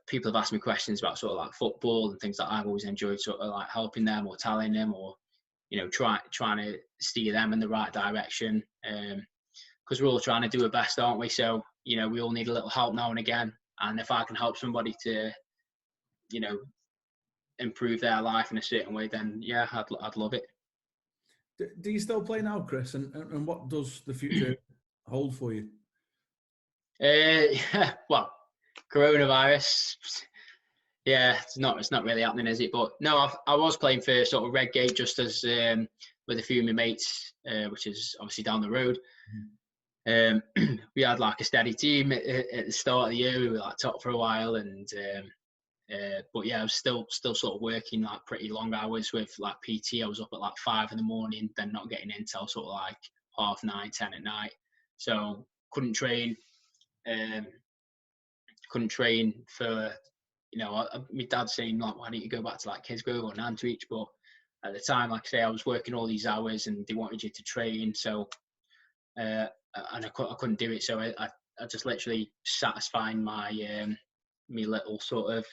Speaker 2: people have asked me questions about sort of like football and things that I've always enjoyed sort of like helping them or telling them, or trying to steer them in the right direction, because we're all trying to do our best, aren't we? So we all need a little help now and again, and if I can help somebody to improve their life in a certain way, then yeah, I'd love it.
Speaker 1: Do you still play now, Chris? And what does the future hold for you?
Speaker 2: Well, coronavirus. Yeah, it's not really happening, is it? But no, I was playing for sort of Redgate, just as with a few of my mates, which is obviously down the road. We had like a steady team at the start of the year. We were like top for a while, and but yeah, I was still sort of working like pretty long hours with like PT. I was up at like 5 a.m, then not getting in till sort of like 9:30, 10 at night. So couldn't train for, my dad saying like, why don't you go back to like Kidsgrove or Nantwich? But at the time, like I say, I was working all these hours and they wanted you to train. So, and I couldn't do it. So I just literally satisfying my little sort of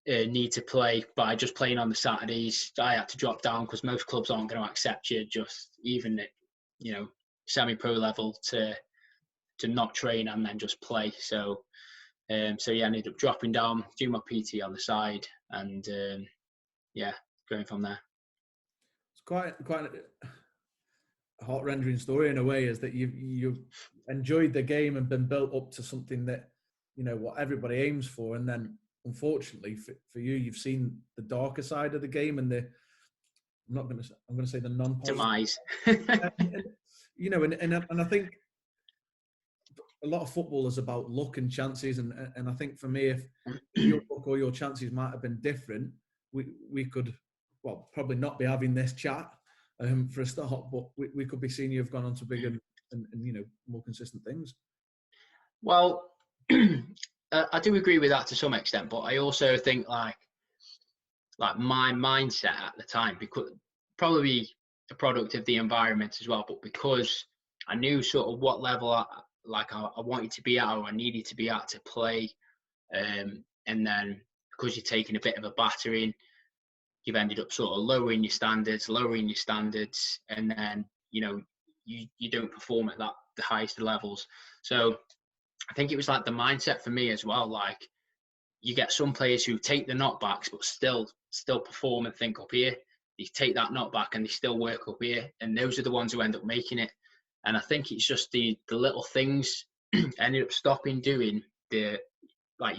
Speaker 2: need to play by just playing on the Saturdays. I had to drop down because most clubs aren't going to accept you, just even at semi-pro level, to not train and then just play. So yeah, I ended up dropping down, doing my PT on the side, and yeah, going from there.
Speaker 1: It's quite a heart-rendering story in a way, is that you've enjoyed the game and been built up to something that what everybody aims for, and then unfortunately for you, you've seen the darker side of the game, and I'm going to say the non-positive
Speaker 2: demise.
Speaker 1: and I think a lot of football is about luck and chances, and I think for me, if your luck or your chances might have been different, we could, well, probably not be having this chat for a start, but we could be seeing you have gone on to bigger and more consistent things.
Speaker 2: Well, I do agree with that to some extent, but I also think like my mindset at the time, because probably a product of the environment as well, but because I knew sort of what level I wanted to be at, or I needed to be at to play, and then because you're taking a bit of a battering, you've ended up sort of lowering your standards, and then you don't perform at the highest levels. So I think it was like the mindset for me as well. Like, you get some players who take the knockbacks but still perform and think up here. They take that knockback and they still work up here, and those are the ones who end up making it. And I think it's just the little things ended up stopping doing you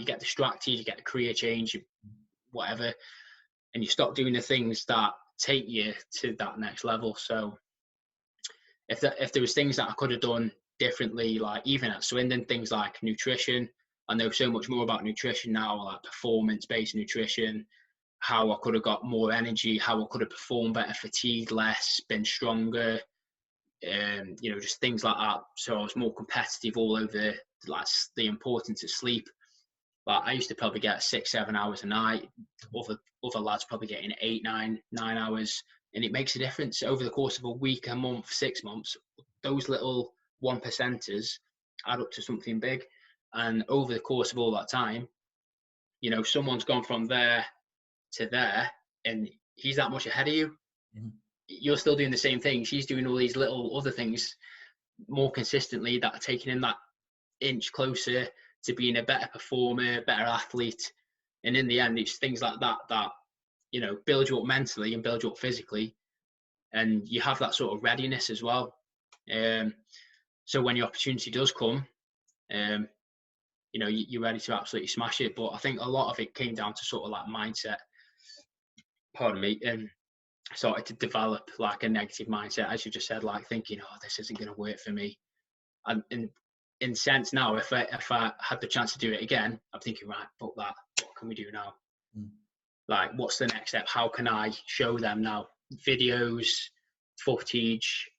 Speaker 2: get distracted, you get a career change, whatever, and you stop doing the things that take you to that next level. So if there was things that I could have done differently, like even at Swindon, things like nutrition, I know so much more about nutrition now, like performance-based nutrition, how I could have got more energy, how I could have performed better, fatigued less, been stronger, just things like that. So I was more competitive all over, like the importance of sleep. Like I used to probably get 6-7 hours a night. Other lads probably getting 8-9 hours, and it makes a difference over the course of a week, a month, 6 months. Those little 1%ers add up to something big, and over the course of all that time, someone's gone from there to there, and he's that much ahead of you. Mm-hmm. You're still doing the same things. He's doing all these little other things more consistently that are taking him that inch closer to being a better performer, better athlete. And in the end, it's things like that build you up mentally and build you up physically, and you have that sort of readiness as well. So when your opportunity does come, you're ready to absolutely smash it. But I think a lot of it came down to sort of like mindset. Pardon me. started to develop like a negative mindset, as you just said, like thinking, oh, this isn't going to work for me. And in sense now, if I had the chance to do it again, I'm thinking, right, fuck that. What can we do now? Like, what's the next step? How can I show them now? Videos, footage,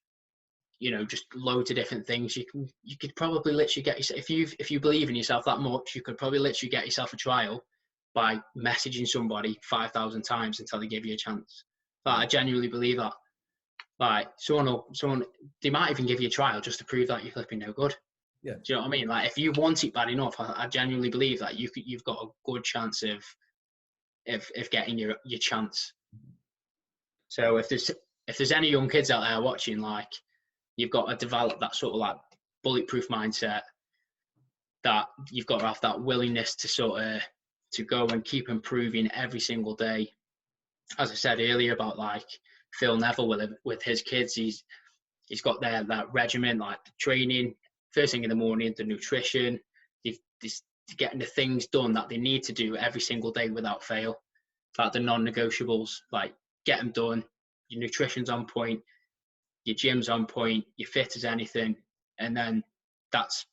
Speaker 2: just loads of different things. You could probably literally get yourself, if you believe in yourself that much, you could probably literally get yourself a trial by messaging somebody 5,000 times until they give you a chance. Like, I genuinely believe that. Like, someone, they might even give you a trial just to prove that you're flipping no good.
Speaker 1: Yeah.
Speaker 2: Do you know what I mean? Like, if you want it bad enough, I genuinely believe that you've got a good chance of getting your chance. So if there's any young kids out there watching, like, you've got to develop that sort of like bulletproof mindset, that you've got to have that willingness to sort of to go and keep improving every single day. As I said earlier about like Phil Neville with his kids, he's got that regimen, like the training, first thing in the morning, the nutrition, getting the things done that they need to do every single day without fail. Like the non-negotiables, like get them done. Your nutrition's on point, your gym's on point, you're fit as anything, and then that's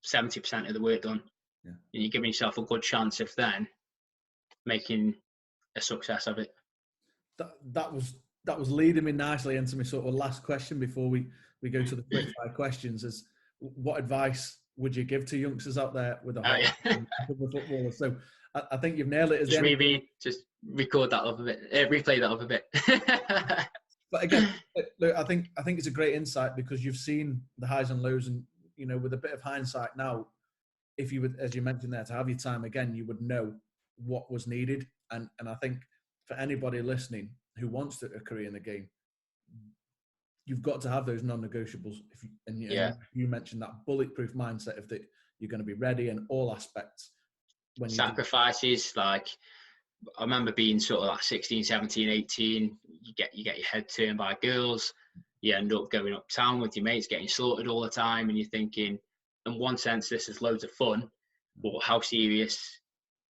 Speaker 2: 70% of the work done. Yeah. And you're giving yourself a good chance of then making a success of it.
Speaker 1: That was leading me nicely into my sort of last question before we go to the quick fire questions. Is what advice would you give to youngsters out there with a heart of footballer? So I think you've nailed it.
Speaker 2: Just record that up a bit, replay that up a bit.
Speaker 1: But again, look, I think it's a great insight because you've seen the highs and lows, and with a bit of hindsight now, if you would, as you mentioned there, to have your time again, you would know what was needed. And I think for anybody listening who wants a career in the game, you've got to have those non-negotiables. You mentioned that bulletproof mindset of that you're going to be ready in all aspects. When
Speaker 2: sacrifices, like I remember being sort of like 16, 17, 18, you get your head turned by girls, you end up going uptown with your mates, getting slaughtered all the time, and you're thinking, in one sense, this is loads of fun, but how serious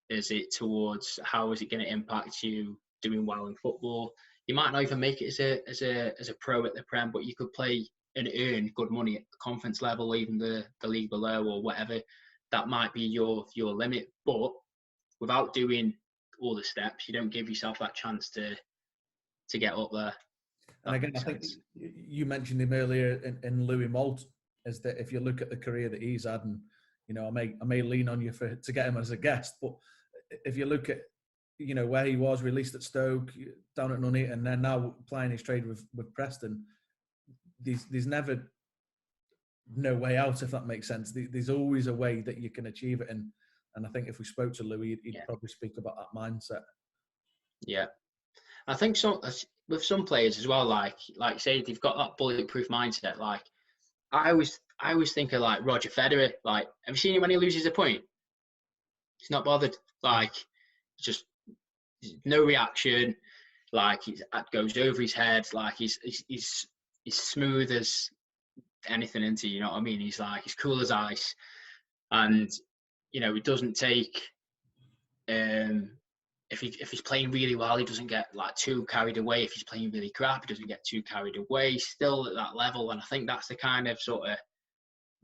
Speaker 2: is it towards how is it going to impact you doing well in football? You might not even make it as a pro at the Prem, but you could play and earn good money at the conference level, even the league below or whatever. That might be your limit, but without doing all the steps, you don't give yourself that chance to get up there.
Speaker 1: And again, I think you mentioned him earlier in Louis Moult, is that if you look at the career that he's had, and I may lean on you to get him as a guest, but if you look at where he was released at Stoke, down at Nuneaton, and then now playing his trade with Preston, there's never no way out, if that makes sense. There's always a way that you can achieve it, and I think if we spoke to Louis, he'd probably speak about that mindset. Yeah,
Speaker 2: I think so. With some players as well, like say they've got that bulletproof mindset. Like I always think of like Roger Federer. Like, have you seen him when he loses a point? He's not bothered. Like, just no reaction. Like it goes over his head. Like he's smooth as anything into, you know what I mean? He's cool as ice, and he doesn't take if he's playing really well, he doesn't get like too carried away. If he's playing really crap, he doesn't get too carried away. He's still at that level, and I think that's the kind of sort of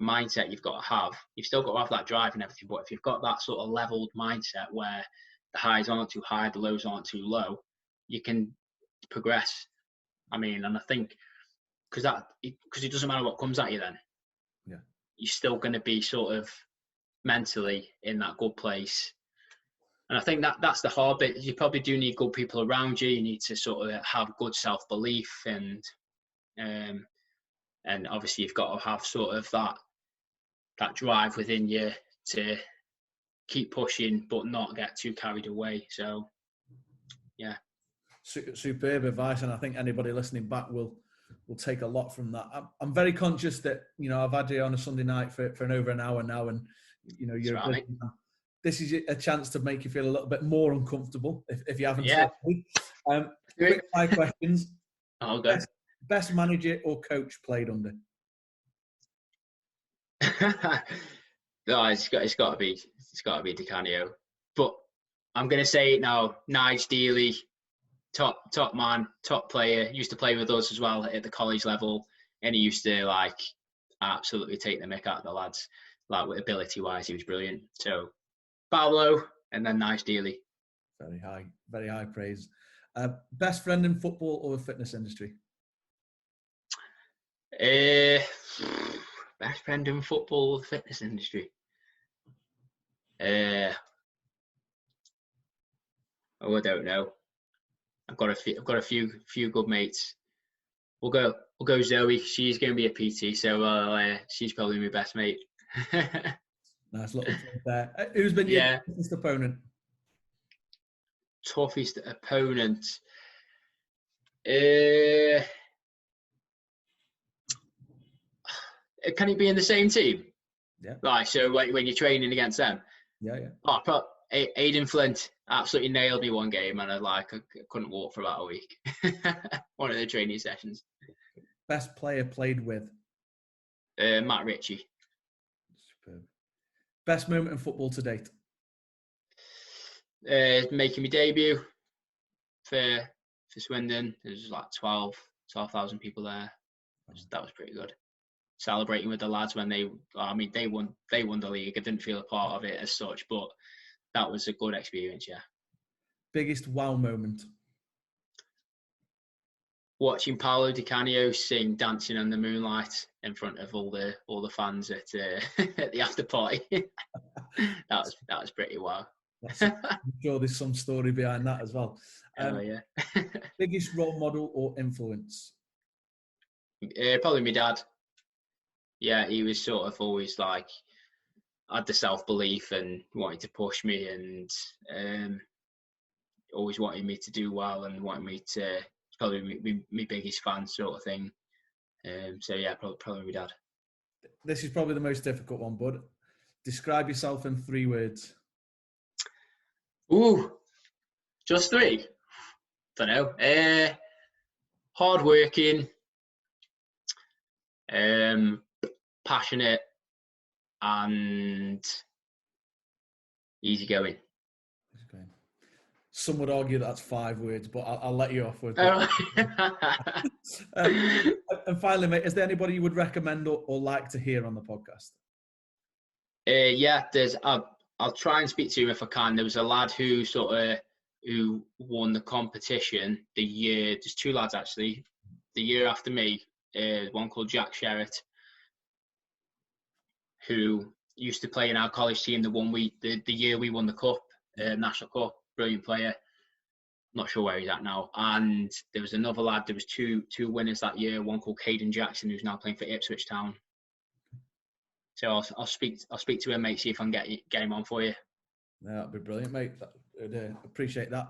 Speaker 2: mindset you've got to have. You've still got to have that drive and everything, but if you've got that sort of leveled mindset where the highs aren't too high, the lows aren't too low, you can progress. I mean, and I think because it doesn't matter what comes at you then.
Speaker 1: Yeah.
Speaker 2: You're still going to be sort of mentally in that good place. And I think that's the hard bit. You probably do need good people around you. You need to sort of have good self-belief, and obviously you've got to have sort of that drive within you to keep pushing but not get too carried away. So, yeah.
Speaker 1: Superb advice, and I think anybody listening back will take a lot from that. I'm very conscious that I've had you on a Sunday night for over an hour now, and you're right. This is a chance to make you feel a little bit more uncomfortable if you haven't.
Speaker 2: Yeah.
Speaker 1: Quick 5 questions.
Speaker 2: Oh, good.
Speaker 1: Best manager or coach played under?
Speaker 2: No, it's got to be Di Canio. But I'm going to say it now. Nige Dealey, top man, top player. Used to play with us as well at the college level, and he used to like absolutely take the mick out of the lads. Like with ability wise, he was brilliant. So Paolo, and then Nice Dealey.
Speaker 1: Very high praise. Best friend in football or the fitness industry?
Speaker 2: Best friend in football or the fitness industry? I don't know. I've got a few good mates. We'll go Zoe. She's going to be a PT, so she's probably my best mate.
Speaker 1: Nice little point there. Who's been your toughest opponent?
Speaker 2: Toughest opponent? Can it be in the same team?
Speaker 1: Yeah.
Speaker 2: Right. So when you're training against them.
Speaker 1: Yeah.
Speaker 2: Oh, Aidan Flint absolutely nailed me one game, and I couldn't walk for about a week. One of the training sessions.
Speaker 1: Best player played with?
Speaker 2: Matt Ritchie.
Speaker 1: Superb. Best moment in football to date?
Speaker 2: Making my debut for Swindon. There was like 12,000 people there. That was pretty good. Celebrating with the lads when they won the league. I didn't feel a part of it as such, but that was a good experience. Yeah.
Speaker 1: Biggest wow moment?
Speaker 2: Watching Paolo Di Canio sing "Dancing on the Moonlight" in front of all the fans at at the after party. that was pretty wow.
Speaker 1: I'm sure there's some story behind that as well.
Speaker 2: Yeah.
Speaker 1: Biggest role model or influence?
Speaker 2: Probably my dad. Yeah, he was sort of always like had the self-belief and wanted to push me, and always wanted me to do well and wanted me to. Probably my biggest fan sort of thing. So yeah, probably my dad.
Speaker 1: This is probably the most difficult one, bud. Describe yourself in 3 words.
Speaker 2: Ooh, just 3. Don't know. Hardworking, passionate, and easygoing.
Speaker 1: Some would argue that's 5 words, but I'll let you off with
Speaker 2: it.
Speaker 1: And finally, mate, is there anybody you would recommend or like to hear on the podcast?
Speaker 2: Yeah, I'll try and speak to him if I can. There was a lad who won the competition the year. There's 2 lads actually. The year after me, one called Jack Sherritt, who used to play in our college team the year we won the cup, national cup. Brilliant player. Not sure where he's at now. And there was another lad. There was two winners that year. One called Caden Jackson, who's now playing for Ipswich Town. So I'll speak to him, mate. See if I can get him on for you.
Speaker 1: Yeah, that'd be brilliant, mate. I'd appreciate that.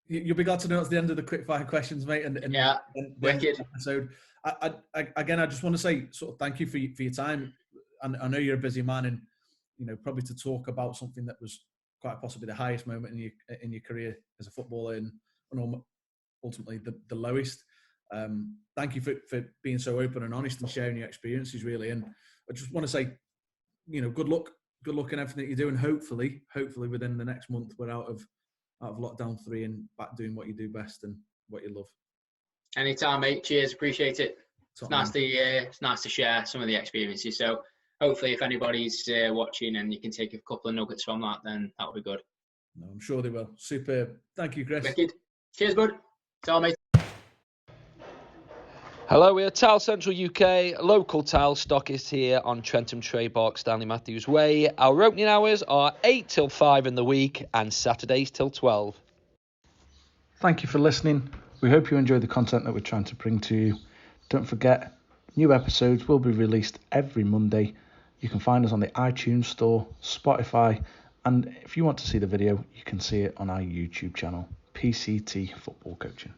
Speaker 1: You'll be glad to know it's the end of the quickfire questions, mate. And
Speaker 2: yeah, wicked.
Speaker 1: Episode. I just want to say sort of thank you for your time. And I know you're a busy man, and probably to talk about something that was quite possibly the highest moment in your career as a footballer, and ultimately the lowest. Thank you for being so open and honest and sharing your experiences, really. And I just want to say, good luck in everything that you do, and hopefully within the next month we're out of lockdown 3 and back doing what you do best and what you love.
Speaker 2: Anytime, mate. Cheers, appreciate it. It's nice to share some of the experiences. So hopefully, if anybody's watching and you can take a couple of nuggets from that, then that'll be good.
Speaker 1: No, I'm sure they will. Superb. Thank you, Chris.
Speaker 2: Wicked. Cheers, bud. Tell mate.
Speaker 3: Hello, we're Towel Central UK, local towel stockist here on Trentham Trade Park, Stanley Matthews Way. Our opening hours are 8 till 5 in the week and Saturdays till 12.
Speaker 4: Thank you for listening. We hope you enjoy the content that we're trying to bring to you. Don't forget, new episodes will be released every Monday. You can find us on the iTunes Store, Spotify, and if you want to see the video, you can see it on our YouTube channel, PCT Football Coaching.